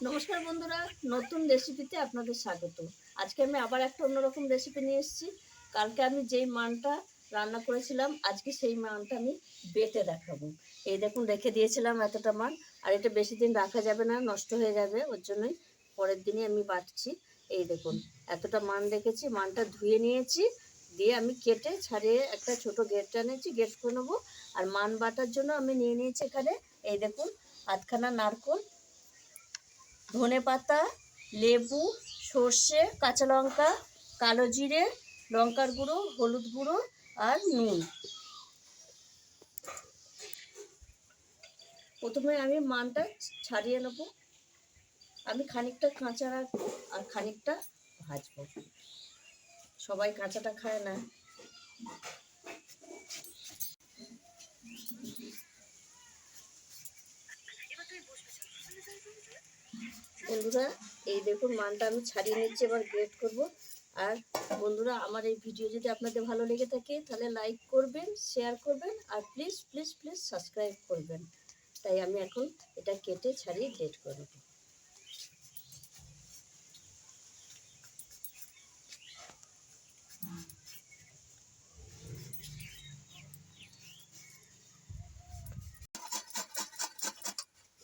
নমস্কার বন্ধুরা, নতুন রেসিপিতে আপনাদের স্বাগত। আজকে আমি আবার একটা অন্যরকম রেসিপি নিয়ে এসেছি। কালকে আমি যেই মানটা রান্না করেছিলাম, আজকে সেই মানটা আমি বেটে দেখাবো। এই দেখুন, রেখে দিয়েছিলাম এতটা মান। আর এটা বেশি দিন রাখা যাবে না, নষ্ট হয়ে যাবে, ওর জন্যই পরের দিনই আমি বাটছি। এই দেখুন, এতটা মান রেখেছি। মানটা ধুয়ে নিয়েছি, দিয়ে আমি কেটে ছাড়িয়ে একটা ছোট গেট এনেছি, গেট করে নেবো। আর মান বাটার জন্য আমি নিয়ে নিয়েছি এখানে, এই দেখুন, আধখানা নারকোল, ধনেপাতা, লেবু, সর্ষে, কাঁচা লঙ্কা, কালো জিরে, লঙ্কার গুঁড়ো, হলুদ গুঁড়ো আর নুন। প্রথমে আমি মানটা ছাড়িয়ে নেব। আমি খানিকটা কাঁচা রাখবো আর খানিকটা ভাজবো। সবাই কাঁচাটা খায় না। বন্ধুরা, এই দেখুন, মানটা আমি ছাড়িয়ে নিচ্ছি, এবার গ্রেট করব। আর বন্ধুরা, আমার এই ভিডিও যদি আপনাদের ভালো লেগে থাকে তাহলে লাইক করবেন, শেয়ার করবেন, আর প্লিজ প্লিজ প্লিজ সাবস্ক্রাইব করবেন। তাই আমি এখন এটা কেটে ছাড়িয়ে গ্রেট করব।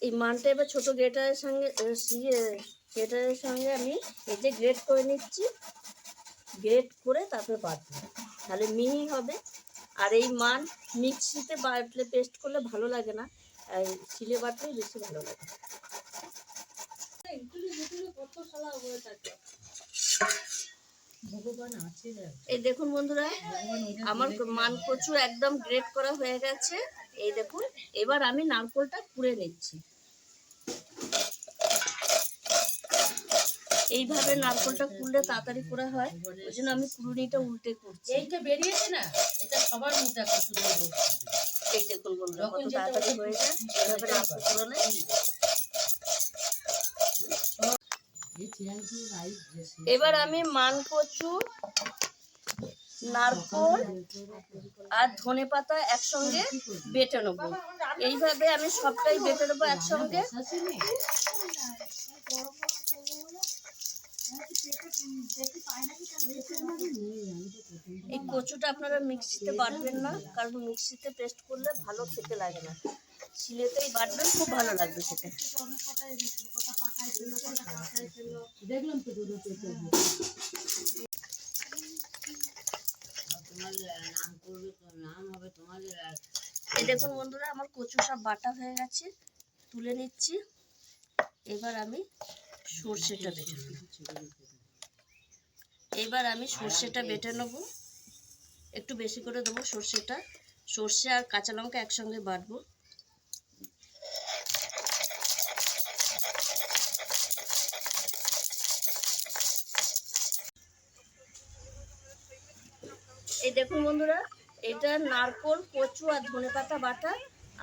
এই মানটা এবার ছোটো গ্রেটারের সঙ্গে আমি এই যে গ্রেট করে নিচ্ছি। গ্রেট করে তারপরে বাটবো, তাহলে মিহি হবে। আর এই মান মিক্সিতে বাটলে, পেস্ট করলে ভালো লাগে না, আর শিলে বাটলেই বেশি ভালো লাগে। এই দেখুন বন্ধুরা, আমার মান কচু একদম গ্রেট করা হয়ে গেছে। এই দেখুন, এবার আমি নারকোলটা কুড়ে নিচ্ছি। এইভাবে নারকোলটা কুড়লে তাড়াতাড়ি করা হয়, ওই জন্য আমি কুড়ুনিটা উল্টে করছি। এইটা বেরিয়েছে না, এটা সবার মতো একটা শুরু। এই দেখুন বন্ধুরা, কত তাড়াতাড়ি হয়ে যায় এইভাবে নারকোল কুড়ালে। এবার আমি মান কচু, নারকোল আর ধনেপাতা একসঙ্গে বেটে নেব। এইভাবে আমি সবটাই বেটে নেবো একসঙ্গে। এই কচুটা আপনারা মিক্সিতে বাটবেন না, কারণ মিক্সিতে পেস্ট করলে ভালো খেতে লাগে না। শিলেতেই বাটবেন, খুব ভালো লাগবে খেতে। দেখলাম তো এই দেখুন বন্ধুরা, আমার কচু সব বাটা হয়ে গেছে, তুলে নিচ্ছি। এবার আমি সর্ষেটা বেটে নেব। নেব, একটু বেশি করে দেবো সর্ষেটা। সর্ষে আর কাঁচা লঙ্কা একসঙ্গে বাটবো। এই দেখুন বন্ধুরা, এটা নারকোল, কচু আর ধনেপাতা বাটা,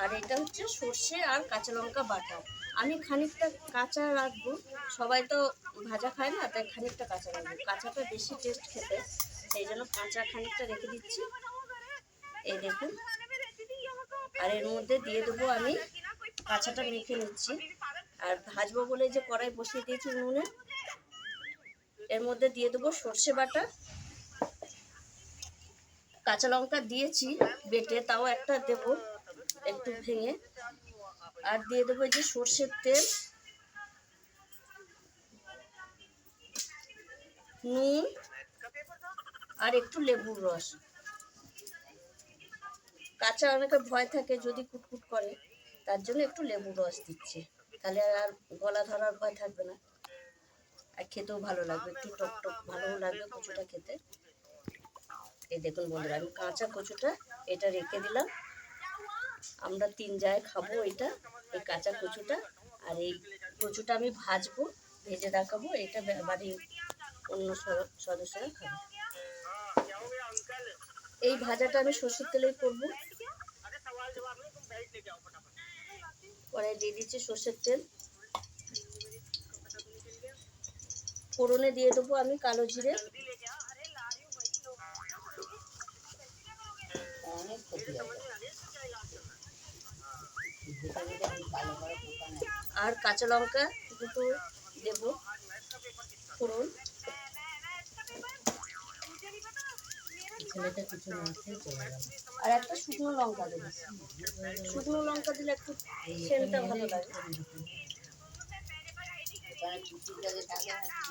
আর এটা হচ্ছে সর্ষে আর কাঁচা লঙ্কা বাটা। আমি খানিকটা কাঁচা রাখবো, সবাই তো ভাজা খায় না, তাই খানিকটা কাঁচা রাখবো। কাঁচাটা বেশি টেস্ট খেতে, সেই জন্য কাঁচা খানিকটা রেখে দিচ্ছি। এই দেখুন, আর এর মধ্যে দিয়ে দেবো আমি, কাঁচাটা মেখে নিচ্ছি। আর ভাজবো বলে যে কড়াই বসিয়ে দিয়েছি উনুনে, এর মধ্যে দিয়ে দেবো সর্ষে বাটা। কাঁচা লঙ্কা দিয়েছি বেটে, তাও একটা দেবো একটু ভেঙে। আর দিয়ে দেবো এই যে সর্ষের তেল, নুন আর একটু লেবুর রস। কাঁচা অনেকের ভয় থাকে যদি কুটকুট করে, তার জন্য একটু লেবুর রস দিচ্ছি, তাহলে আর গলা ধরার ভয় থাকবে না, আর খেতেও ভালো লাগবে, একটু টক টক ভালো লাগবে কচুটা খেতে। এই দেখুন বন্ধুরা, আমি কাঁচা কচুটা এটা রেখে দিলাম। আমরা 3 জায় খাবো এটা, এই কাঁচা কচুটা। আর এই কচুটা আমি ভাজবো, ভেজে দেখাবো, এটা বাড়ির অন্য সদস্যরা খাবে। এই ভাজাটা আমি সর্ষের তেলেই করবো। পরে দিয়ে দিচ্ছি সর্ষের তেল, ফোড়নে দিয়ে দেবো আমি কালো জিরে, আর কাঁচা লঙ্কা দুটো দেব ফোড়ন। ছেলেটা কিছু না খেয়ে চলে গেল। আর একটা শুকনো লঙ্কা দেবো। শুকনো লঙ্কা দিলে একটু সেন্টটা ভালো লাগে।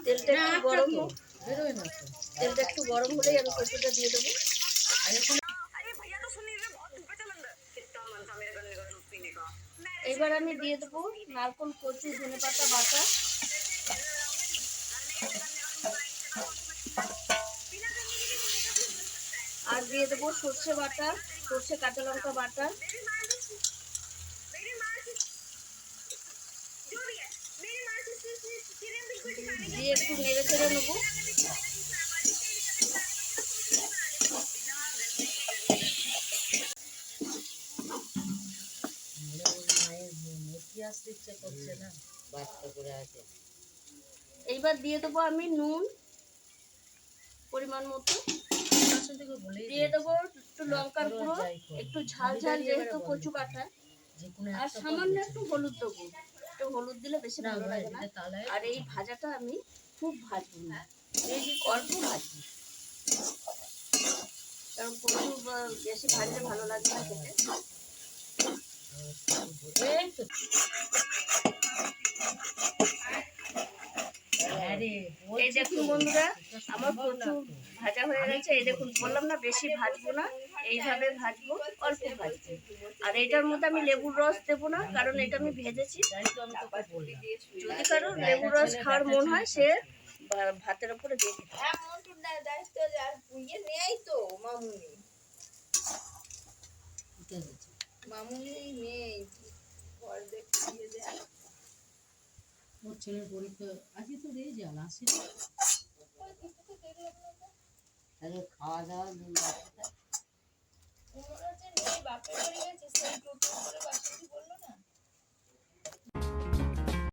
তেলটা একটু গরম হোক, বেরোয় না তো। তেলটা একটু গরম হলেই আমি কচুটা দিয়ে দেবো। এবার আমি দিয়ে দেবো নারকোল, কচু, ধনেপাতা বাটা, আর দিয়ে দেবো সর্ষে বাটা, সর্ষে কাঁচা লঙ্কা বাটা, দিয়ে একটু নেড়ে চেড়ে নেবো। মায়ের মুখি আসতে ইচ্ছে করছে না, বাচ্চা করে আছে। এইবার দিয়ে দেবো আমি নুন পরিমাণ মতো, দিয়ে দেবো একটু লঙ্কার গুঁড়ো, একটু ঝাল ঝাল যেহেতু কচু বাটা, আর সামান্য একটু হলুদ দেবো। একটু হলুদ দিলে বেশি ভালো লাগে না। আর এই ভাজাটা আমি খুব ভাজবো না, অল্প ভাজবো, কারণ কচু বেশি ভাজলে ভালো লাগে না খেতে। এই দেখুন বন্ধুরা, আমার কচু ভাজা হয়ে গেছে। এই দেখুন, বললাম না বেশি ভাজবো না, এইভাবে ভাজবো, অল্প ভাজবো। আর এটার মধ্যে আমি লেবুর রস দেবো না, কারণ এটা আমি ভেজেছি। যদি কারো লেবুর রস খাওয়ার মন হয় সে ভাতের উপরে দিয়ে খেতে পারে। ওর ছেলের পরীক্ষা আজকে তো রেজাল্ট আসে। খাওয়া দাওয়া